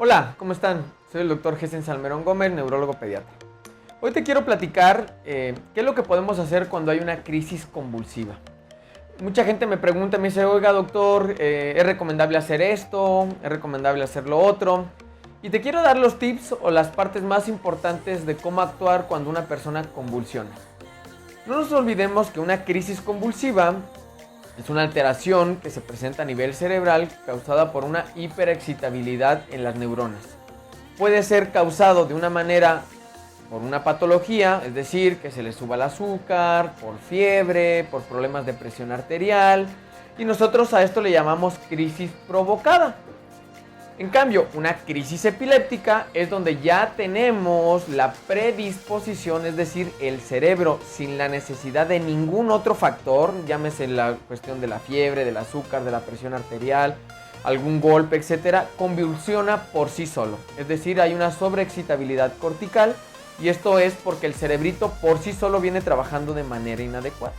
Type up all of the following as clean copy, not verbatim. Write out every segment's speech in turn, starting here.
Hola, ¿cómo están? Soy el doctor Gesen Salmerón Gómez, neurólogo pediatra. Hoy te quiero platicar qué es lo que podemos hacer cuando hay una crisis convulsiva. Mucha gente me pregunta, me dice, oiga doctor, ¿es recomendable hacer esto? ¿Es recomendable hacer lo otro? Y te quiero dar los tips o las partes más importantes de cómo actuar cuando una persona convulsiona. No nos olvidemos que una crisis convulsiva es una alteración que se presenta a nivel cerebral causada por una hiperexcitabilidad en las neuronas. Puede ser causado de una manera por una patología, es decir, que se le suba el azúcar, por fiebre, por problemas de presión arterial, y nosotros a esto le llamamos crisis provocada. En cambio, una crisis epiléptica es donde ya tenemos la predisposición, es decir, el cerebro sin la necesidad de ningún otro factor, llámese la cuestión de la fiebre, del azúcar, de la presión arterial, algún golpe, etcétera, convulsiona por sí solo. Es decir, hay una sobreexcitabilidad cortical y esto es porque el cerebrito por sí solo viene trabajando de manera inadecuada.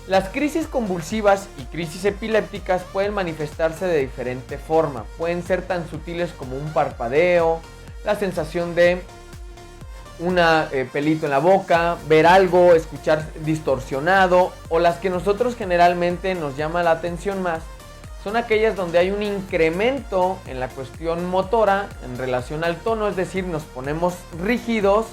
Las crisis convulsivas y crisis epilépticas pueden manifestarse de diferente forma. Pueden ser tan sutiles como un parpadeo, la sensación de un pelito en la boca, ver algo, escuchar distorsionado, o las que nosotros generalmente nos llama la atención más son aquellas donde hay un incremento en la cuestión motora en relación al tono, es decir, nos ponemos rígidos,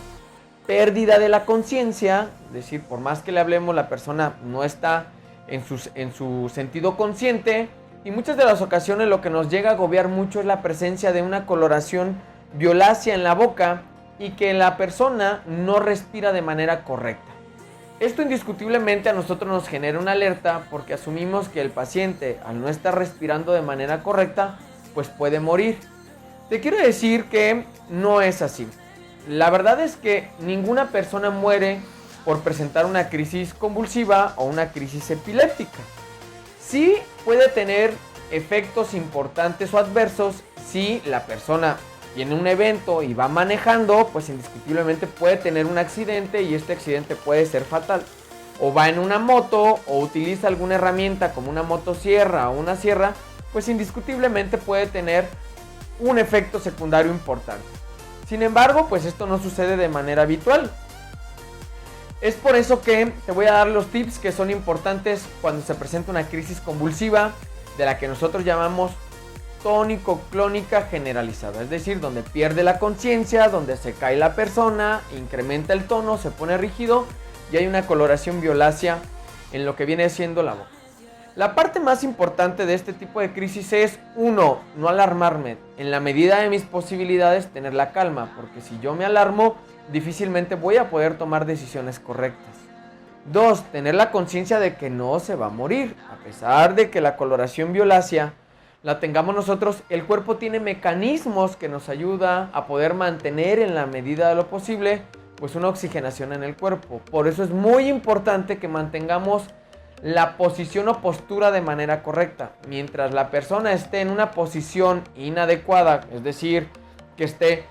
pérdida de la conciencia, es decir, por más que le hablemos, la persona no está en su sentido consciente, y muchas de las ocasiones lo que nos llega a agobiar mucho es la presencia de una coloración violácea en la boca y que la persona no respira de manera correcta. Esto indiscutiblemente a nosotros nos genera una alerta porque asumimos que el paciente, al no estar respirando de manera correcta, pues puede morir. Te quiero decir que no es así. La verdad es que ninguna persona muere por presentar una crisis convulsiva o una crisis epiléptica. Sí puede tener efectos importantes o adversos si la persona tiene un evento y va manejando, pues indiscutiblemente puede tener un accidente y este accidente puede ser fatal. O va en una moto o utiliza alguna herramienta como una motosierra o una sierra, pues indiscutiblemente puede tener un efecto secundario importante. Sin embargo, pues esto no sucede de manera habitual. Es por eso que te voy a dar los tips que son importantes cuando se presenta una crisis convulsiva, de la que nosotros llamamos tónico-clónica generalizada. Es decir, donde pierde la conciencia, donde se cae la persona, incrementa el tono, se pone rígido y hay una coloración violácea en lo que viene siendo la boca. La parte más importante de este tipo de crisis es, 1, no alarmarme. En la medida de mis posibilidades, tener la calma, porque si yo me alarmo, difícilmente voy a poder tomar decisiones correctas. 2, tener la conciencia de que no se va a morir. A pesar de que la coloración violácea la tengamos nosotros, el cuerpo tiene mecanismos que nos ayuda a poder mantener en la medida de lo posible, pues una oxigenación en el cuerpo. Por eso es muy importante que mantengamos la posición o postura de manera correcta. Mientras la persona esté en una posición inadecuada, es decir, que esté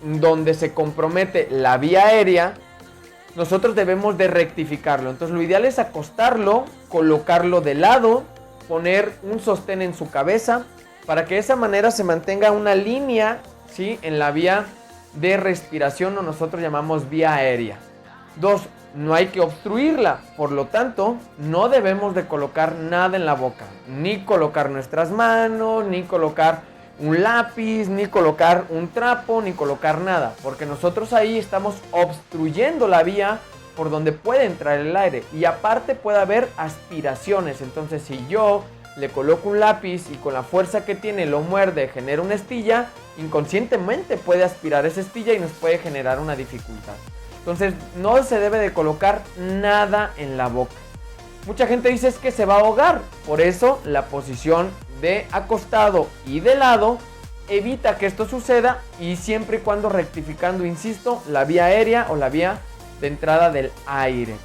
donde se compromete la vía aérea, nosotros debemos de rectificarlo. Entonces lo ideal es acostarlo, colocarlo de lado, poner un sostén en su cabeza para que de esa manera se mantenga una línea, ¿sí?, en la vía de respiración, o nosotros llamamos vía aérea. 2, no hay que obstruirla, por lo tanto, no debemos de colocar nada en la boca, ni colocar nuestras manos, ni colocar un lápiz, ni colocar un trapo, ni colocar nada, porque nosotros ahí estamos obstruyendo la vía por donde puede entrar el aire, y aparte puede haber aspiraciones. Entonces, si yo le coloco un lápiz y con la fuerza que tiene lo muerde, genera una estilla, inconscientemente puede aspirar esa estilla y nos puede generar una dificultad. Entonces no se debe de colocar nada en la boca. Mucha gente dice es que se va a ahogar. Por eso la posición de acostado y de lado evita que esto suceda, y siempre y cuando rectificando, insisto, la vía aérea o la vía de entrada del aire.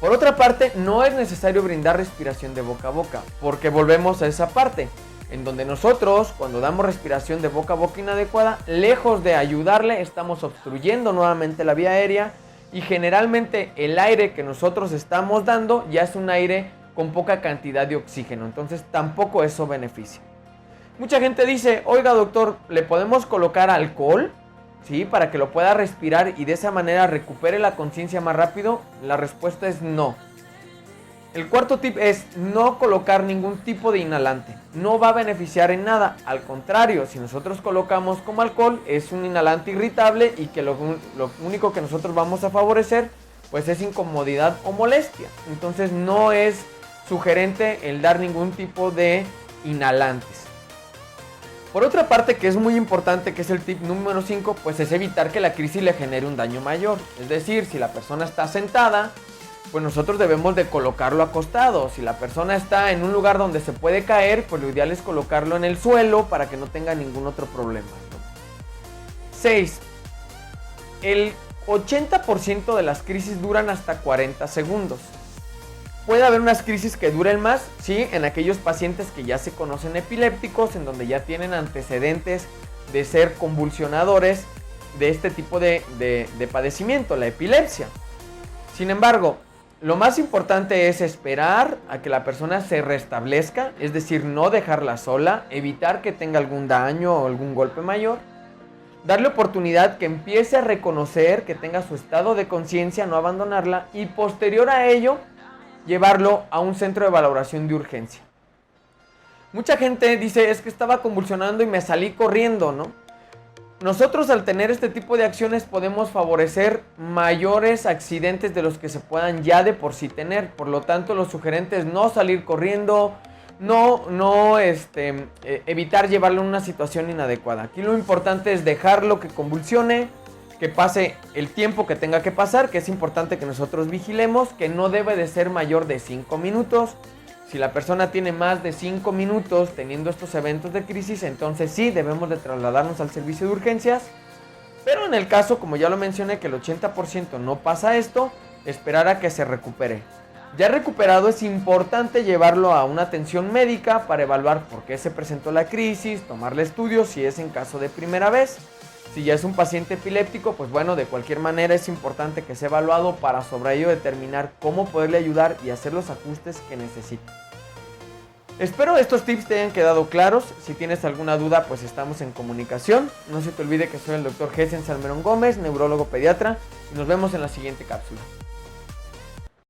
Por otra parte, no es necesario brindar respiración de boca a boca, porque volvemos a esa parte en donde nosotros, cuando damos respiración de boca a boca inadecuada, lejos de ayudarle, estamos obstruyendo nuevamente la vía aérea, y generalmente el aire que nosotros estamos dando ya es un aire con poca cantidad de oxígeno, entonces tampoco eso beneficia. Mucha gente dice, oiga doctor, ¿le podemos colocar alcohol? ¿Sí? Para que lo pueda respirar y de esa manera recupere la conciencia más rápido. La respuesta es no. El cuarto tip es no colocar ningún tipo de inhalante. No va a beneficiar en nada. Al contrario, si nosotros colocamos como alcohol, es un inhalante irritable y que lo único que nosotros vamos a favorecer pues es incomodidad o molestia. Entonces no es sugerente el dar ningún tipo de inhalantes. Por otra parte, que es muy importante, que es el tip número 5, pues es evitar que la crisis le genere un daño mayor. Es decir, si la persona está sentada, pues nosotros debemos de colocarlo acostado. Si la persona está en un lugar donde se puede caer, pues lo ideal es colocarlo en el suelo para que no tenga ningún otro problema, ¿no? 6. El 80% de las crisis duran hasta 40 segundos. Puede haber unas crisis que duren más, sí, en aquellos pacientes que ya se conocen epilépticos, en donde ya tienen antecedentes de ser convulsionadores de este tipo de padecimiento, la epilepsia. Sin embargo, lo más importante es esperar a que la persona se restablezca, es decir, no dejarla sola, evitar que tenga algún daño o algún golpe mayor, darle oportunidad que empiece a reconocer que tenga su estado de conciencia, no abandonarla, y posterior a ello, llevarlo a un centro de valoración de urgencia. Mucha gente dice, es que estaba convulsionando y me salí corriendo, ¿no? Nosotros al tener este tipo de acciones podemos favorecer mayores accidentes de los que se puedan ya de por sí tener. Por lo tanto, lo sugerente es no salir corriendo, evitar llevarlo a una situación inadecuada. Aquí lo importante es dejarlo que convulsione, que pase el tiempo que tenga que pasar, que es importante que nosotros vigilemos, que no debe de ser mayor de 5 minutos. Si la persona tiene más de 5 minutos teniendo estos eventos de crisis, entonces sí debemos de trasladarnos al servicio de urgencias. Pero en el caso, como ya lo mencioné, que el 80% no pasa esto, esperar a que se recupere. Ya recuperado, es importante llevarlo a una atención médica para evaluar por qué se presentó la crisis, tomarle estudios si es en caso de primera vez. Si ya es un paciente epiléptico, pues bueno, de cualquier manera es importante que sea evaluado para sobre ello determinar cómo poderle ayudar y hacer los ajustes que necesite. Espero estos tips te hayan quedado claros. Si tienes alguna duda, pues estamos en comunicación. No se te olvide que soy el Dr. Gessen Salmerón Gómez, neurólogo pediatra, y nos vemos en la siguiente cápsula.